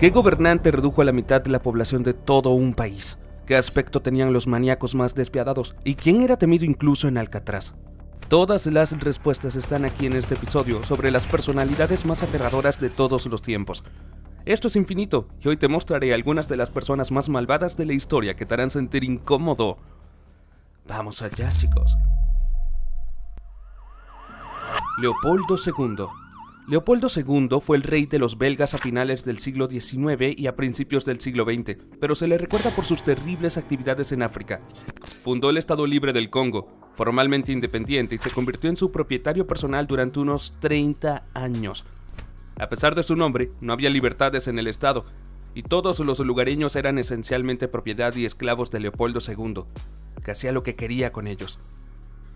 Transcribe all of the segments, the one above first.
¿Qué gobernante redujo a la mitad de la población de todo un país? ¿Qué aspecto tenían los maníacos más despiadados? ¿Y quién era temido incluso en Alcatraz? Todas las respuestas están aquí en este episodio sobre las personalidades más aterradoras de todos los tiempos. Esto es Infinito y hoy te mostraré algunas de las personas más malvadas de la historia que te harán sentir incómodo. Vamos allá, chicos. Leopoldo II. Leopoldo II fue el rey de los belgas a finales del siglo XIX y a principios del siglo XX, pero se le recuerda por sus terribles actividades en África. Fundó el Estado Libre del Congo, formalmente independiente, y se convirtió en su propietario personal durante unos 30 años. A pesar de su nombre, no había libertades en el Estado, y todos los lugareños eran esencialmente propiedad y esclavos de Leopoldo II, que hacía lo que quería con ellos.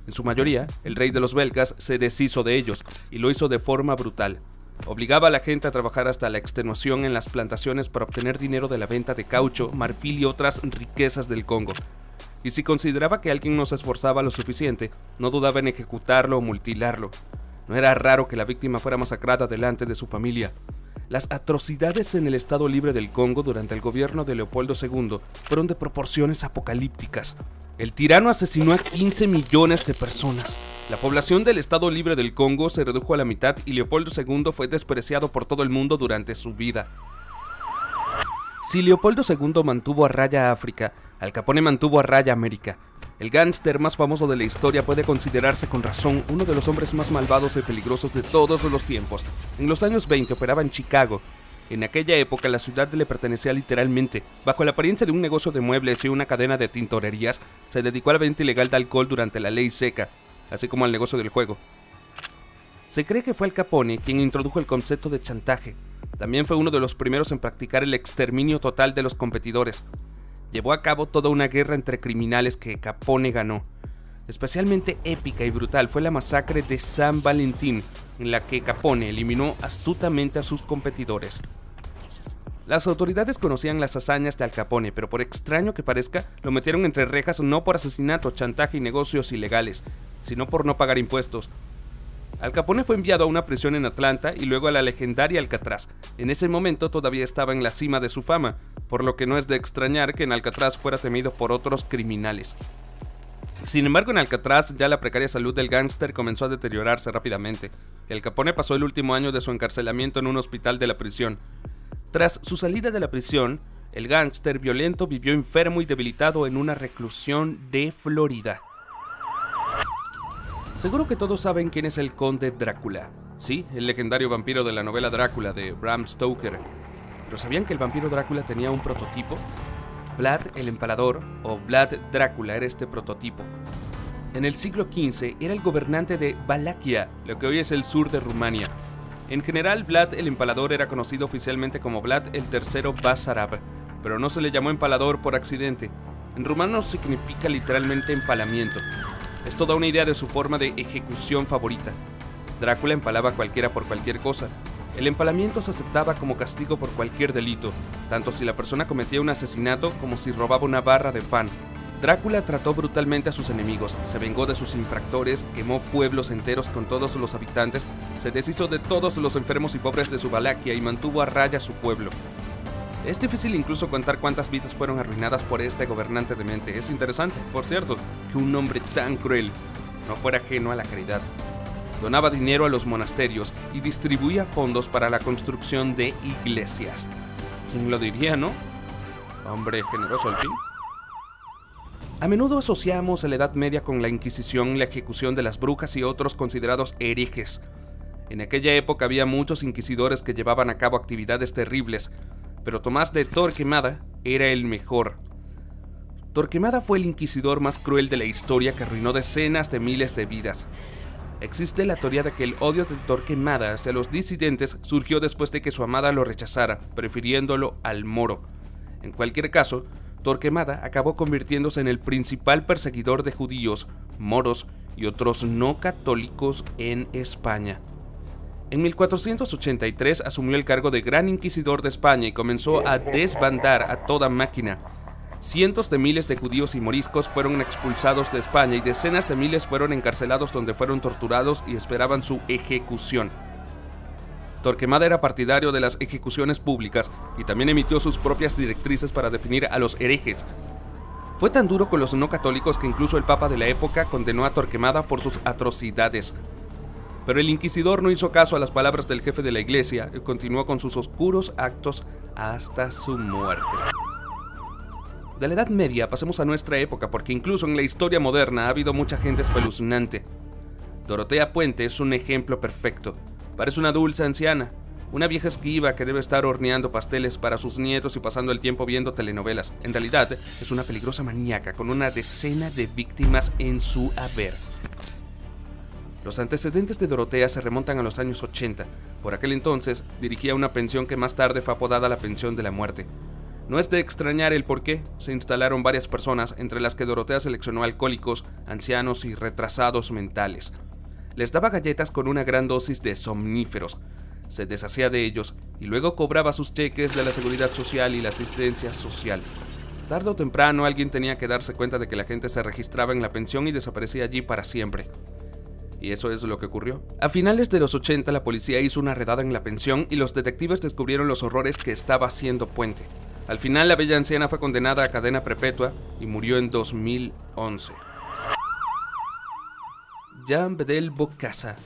En su mayoría, el rey de los belgas se deshizo de ellos, y lo hizo de forma brutal. Obligaba a la gente a trabajar hasta la extenuación en las plantaciones para obtener dinero de la venta de caucho, marfil y otras riquezas del Congo. Y si consideraba que alguien no se esforzaba lo suficiente, no dudaba en ejecutarlo o mutilarlo. No era raro que la víctima fuera masacrada delante de su familia. Las atrocidades en el Estado Libre del Congo durante el gobierno de Leopoldo II fueron de proporciones apocalípticas. El tirano asesinó a 15 millones de personas. La población del Estado Libre del Congo se redujo a la mitad y Leopoldo II fue despreciado por todo el mundo durante su vida. Si Leopoldo II mantuvo a raya África, Al Capone mantuvo a raya América. El gángster más famoso de la historia puede considerarse con razón uno de los hombres más malvados y peligrosos de todos los tiempos. En los años 20 operaba en Chicago. En aquella época la ciudad le pertenecía literalmente. Bajo la apariencia de un negocio de muebles y una cadena de tintorerías, se dedicó a la venta ilegal de alcohol durante la ley seca, así como al negocio del juego. Se cree que fue Al Capone quien introdujo el concepto de chantaje. También fue uno de los primeros en practicar el exterminio total de los competidores. Llevó a cabo toda una guerra entre criminales que Capone ganó. Especialmente épica y brutal fue la masacre de San Valentín, en la que Capone eliminó astutamente a sus competidores. Las autoridades conocían las hazañas de Al Capone, pero por extraño que parezca, lo metieron entre rejas no por asesinato, chantaje y negocios ilegales, sino por no pagar impuestos. Al Capone fue enviado a una prisión en Atlanta y luego a la legendaria Alcatraz. En ese momento todavía estaba en la cima de su fama, por lo que no es de extrañar que en Alcatraz fuera temido por otros criminales. Sin embargo, en Alcatraz ya la precaria salud del gángster comenzó a deteriorarse rápidamente. Al Capone pasó el último año de su encarcelamiento en un hospital de la prisión. Tras su salida de la prisión, el gángster violento vivió enfermo y debilitado en una reclusión de Florida. Seguro que todos saben quién es el Conde Drácula. Sí, el legendario vampiro de la novela Drácula de Bram Stoker. ¿Pero sabían que el vampiro Drácula tenía un prototipo? Vlad el Empalador, o Vlad Drácula, era este prototipo. En el siglo XV era el gobernante de Valaquia, lo que hoy es el sur de Rumania. En general, Vlad el Empalador era conocido oficialmente como Vlad el III Basarab, pero no se le llamó empalador por accidente. En rumano significa literalmente empalamiento. Esto da una idea de su forma de ejecución favorita. Drácula empalaba a cualquiera por cualquier cosa. El empalamiento se aceptaba como castigo por cualquier delito, tanto si la persona cometía un asesinato como si robaba una barra de pan. Drácula trató brutalmente a sus enemigos, se vengó de sus infractores, quemó pueblos enteros con todos los habitantes, se deshizo de todos los enfermos y pobres de su Valaquia y mantuvo a raya su pueblo. Es difícil incluso contar cuántas vidas fueron arruinadas por este gobernante demente. Es interesante, por cierto, que un hombre tan cruel no fuera ajeno a la caridad. Donaba dinero a los monasterios y distribuía fondos para la construcción de iglesias. ¿Quién lo diría, no? Hombre generoso al fin. A menudo asociamos a la Edad Media con la Inquisición, la ejecución de las brujas y otros considerados herejes. En aquella época había muchos inquisidores que llevaban a cabo actividades terribles, pero Tomás de Torquemada era el mejor. Torquemada fue el inquisidor más cruel de la historia que arruinó decenas de miles de vidas. Existe la teoría de que el odio de Torquemada hacia los disidentes surgió después de que su amada lo rechazara, prefiriéndolo al moro. En cualquier caso, Torquemada acabó convirtiéndose en el principal perseguidor de judíos, moros y otros no católicos en España. En 1483 asumió el cargo de Gran Inquisidor de España y comenzó a desbandar a toda máquina. Cientos de miles de judíos y moriscos fueron expulsados de España y decenas de miles fueron encarcelados donde fueron torturados y esperaban su ejecución. Torquemada era partidario de las ejecuciones públicas y también emitió sus propias directrices para definir a los herejes. Fue tan duro con los no católicos que incluso el Papa de la época condenó a Torquemada por sus atrocidades. Pero el inquisidor no hizo caso a las palabras del jefe de la iglesia y continuó con sus oscuros actos hasta su muerte. De la Edad Media pasemos a nuestra época, porque incluso en la historia moderna ha habido mucha gente espeluznante. Dorotea Puente es un ejemplo perfecto. Parece una dulce anciana, una vieja esquiva que debe estar horneando pasteles para sus nietos y pasando el tiempo viendo telenovelas. En realidad, es una peligrosa maníaca con una decena de víctimas en su haber. Los antecedentes de Dorotea se remontan a los años 80. Por aquel entonces, dirigía una pensión que más tarde fue apodada la Pensión de la Muerte. No es de extrañar el por qué se instalaron varias personas, entre las que Dorotea seleccionó alcohólicos, ancianos y retrasados mentales. Les daba galletas con una gran dosis de somníferos, se deshacía de ellos y luego cobraba sus cheques de la seguridad social y la asistencia social. Tarde o temprano alguien tenía que darse cuenta de que la gente se registraba en la pensión y desaparecía allí para siempre. Y eso es lo que ocurrió. A finales de los 80 la policía hizo una redada en la pensión y los detectives descubrieron los horrores que estaba haciendo Puente. Al final la bella anciana fue condenada a cadena perpetua y murió en 2011. Jean Bedel Bokassa.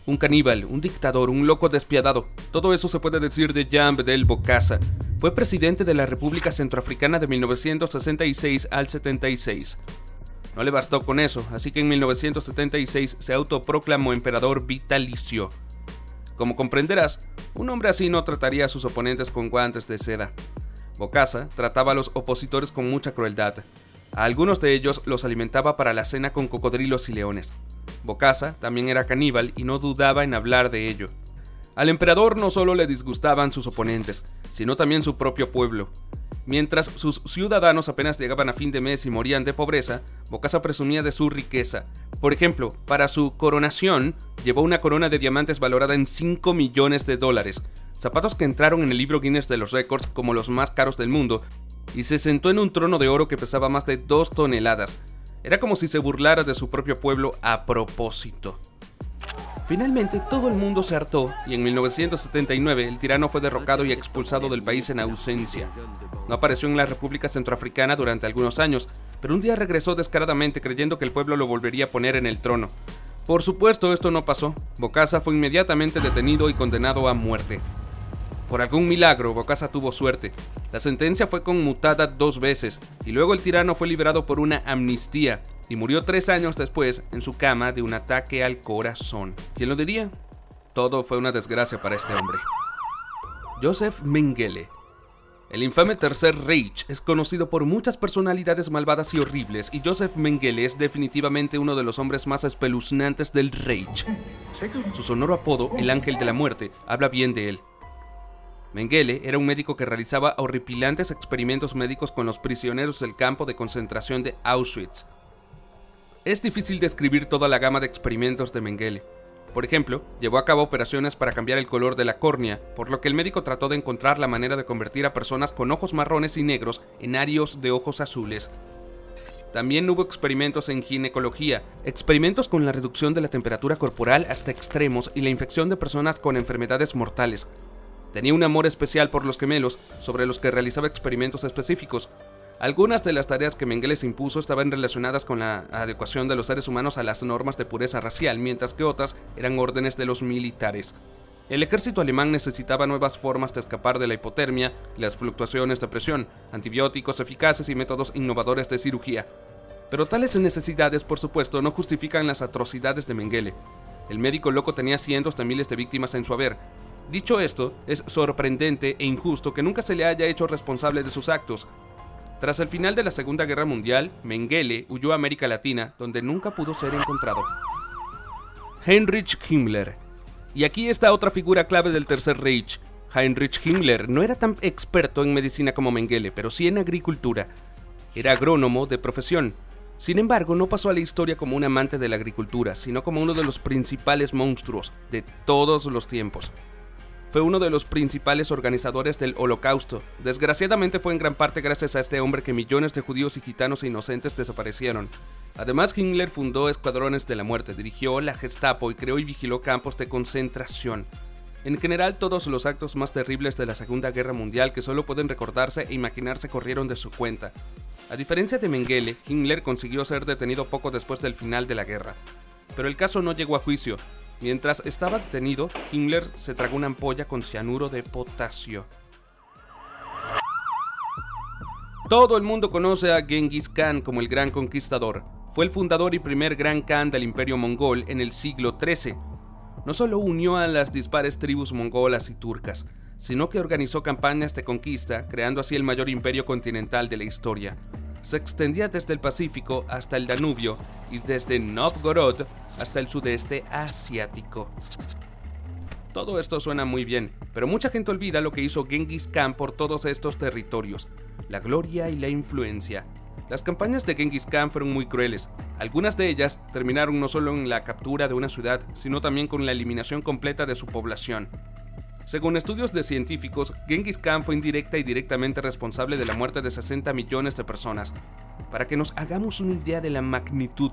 Un caníbal, un dictador, un loco despiadado. Todo eso se puede decir de Jean Bedel Bokassa. Fue presidente de la República Centroafricana de 1966 al 76. No le bastó con eso, así que en 1976 se autoproclamó emperador vitalicio. Como comprenderás, un hombre así no trataría a sus oponentes con guantes de seda. Bokassa trataba a los opositores con mucha crueldad. A algunos de ellos los alimentaba para la cena con cocodrilos y leones. Bokassa también era caníbal y no dudaba en hablar de ello. Al emperador no solo le disgustaban sus oponentes, sino también su propio pueblo. Mientras sus ciudadanos apenas llegaban a fin de mes y morían de pobreza, Bokassa presumía de su riqueza. Por ejemplo, para su coronación, llevó una corona de diamantes valorada en $5 millones, zapatos que entraron en el libro Guinness de los récords como los más caros del mundo, y se sentó en un trono de oro que pesaba más de 2 toneladas. Era como si se burlara de su propio pueblo a propósito. Finalmente, todo el mundo se hartó y en 1979 el tirano fue derrocado y expulsado del país en ausencia. No apareció en la República Centroafricana durante algunos años, pero un día regresó descaradamente creyendo que el pueblo lo volvería a poner en el trono. Por supuesto, esto no pasó. Bokassa fue inmediatamente detenido y condenado a muerte. Por algún milagro, Bokassa tuvo suerte. La sentencia fue conmutada 2 veces y luego el tirano fue liberado por una amnistía y murió 3 años después en su cama de un ataque al corazón. ¿Quién lo diría? Todo fue una desgracia para este hombre. Joseph Mengele. El infame Tercer Reich es conocido por muchas personalidades malvadas y horribles, y Joseph Mengele es definitivamente uno de los hombres más espeluznantes del Reich. Su sonoro apodo, el Ángel de la Muerte, habla bien de él. Mengele era un médico que realizaba horripilantes experimentos médicos con los prisioneros del campo de concentración de Auschwitz. Es difícil describir toda la gama de experimentos de Mengele. Por ejemplo, llevó a cabo operaciones para cambiar el color de la córnea, por lo que el médico trató de encontrar la manera de convertir a personas con ojos marrones y negros en arios de ojos azules. También hubo experimentos en ginecología, experimentos con la reducción de la temperatura corporal hasta extremos y la infección de personas con enfermedades mortales. Tenía un amor especial por los gemelos, sobre los que realizaba experimentos específicos. Algunas de las tareas que Mengele se impuso estaban relacionadas con la adecuación de los seres humanos a las normas de pureza racial, mientras que otras eran órdenes de los militares. El ejército alemán necesitaba nuevas formas de escapar de la hipotermia y las fluctuaciones de presión, antibióticos eficaces y métodos innovadores de cirugía. Pero tales necesidades, por supuesto, no justifican las atrocidades de Mengele. El médico loco tenía cientos de miles de víctimas en su haber. Dicho esto, es sorprendente e injusto que nunca se le haya hecho responsable de sus actos. Tras el final de la Segunda Guerra Mundial, Mengele huyó a América Latina, donde nunca pudo ser encontrado. Heinrich Himmler. Y aquí está otra figura clave del Tercer Reich. Heinrich Himmler no era tan experto en medicina como Mengele, pero sí en agricultura. Era agrónomo de profesión. Sin embargo, no pasó a la historia como un amante de la agricultura, sino como uno de los principales monstruos de todos los tiempos. Fue uno de los principales organizadores del Holocausto. Desgraciadamente fue en gran parte gracias a este hombre que millones de judíos y gitanos inocentes desaparecieron. Además, Himmler fundó escuadrones de la muerte, dirigió la Gestapo y creó y vigiló campos de concentración. En general, todos los actos más terribles de la Segunda Guerra Mundial que solo pueden recordarse e imaginarse corrieron de su cuenta. A diferencia de Mengele, Himmler consiguió ser detenido poco después del final de la guerra. Pero el caso no llegó a juicio. Mientras estaba detenido, Himmler se tragó una ampolla con cianuro de potasio. Todo el mundo conoce a Genghis Khan como el Gran Conquistador. Fue el fundador y primer Gran Khan del Imperio Mongol en el siglo XIII. No solo unió a las dispares tribus mongolas y turcas, sino que organizó campañas de conquista, creando así el mayor imperio continental de la historia. Se extendía desde el Pacífico hasta el Danubio y desde Novgorod hasta el sudeste asiático. Todo esto suena muy bien, pero mucha gente olvida lo que hizo Genghis Khan por todos estos territorios, la gloria y la influencia. Las campañas de Genghis Khan fueron muy crueles. Algunas de ellas terminaron no solo en la captura de una ciudad, sino también con la eliminación completa de su población. Según estudios de científicos, Genghis Khan fue indirecta y directamente responsable de la muerte de 60 millones de personas. Para que nos hagamos una idea de la magnitud,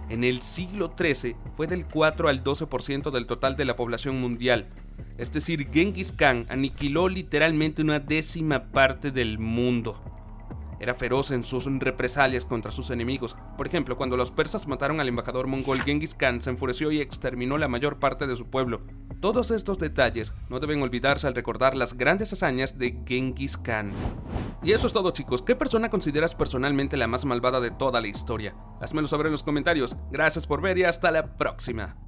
en el siglo XIII fue del 4 al 12% del total de la población mundial. Es decir, Genghis Khan aniquiló literalmente una décima parte del mundo. Era feroz en sus represalias contra sus enemigos. Por ejemplo, cuando los persas mataron al embajador mongol, Genghis Khan se enfureció y exterminó la mayor parte de su pueblo. Todos estos detalles no deben olvidarse al recordar las grandes hazañas de Genghis Khan. Y eso es todo, chicos. ¿Qué persona consideras personalmente la más malvada de toda la historia? Házmelo saber en los comentarios. Gracias por ver y hasta la próxima.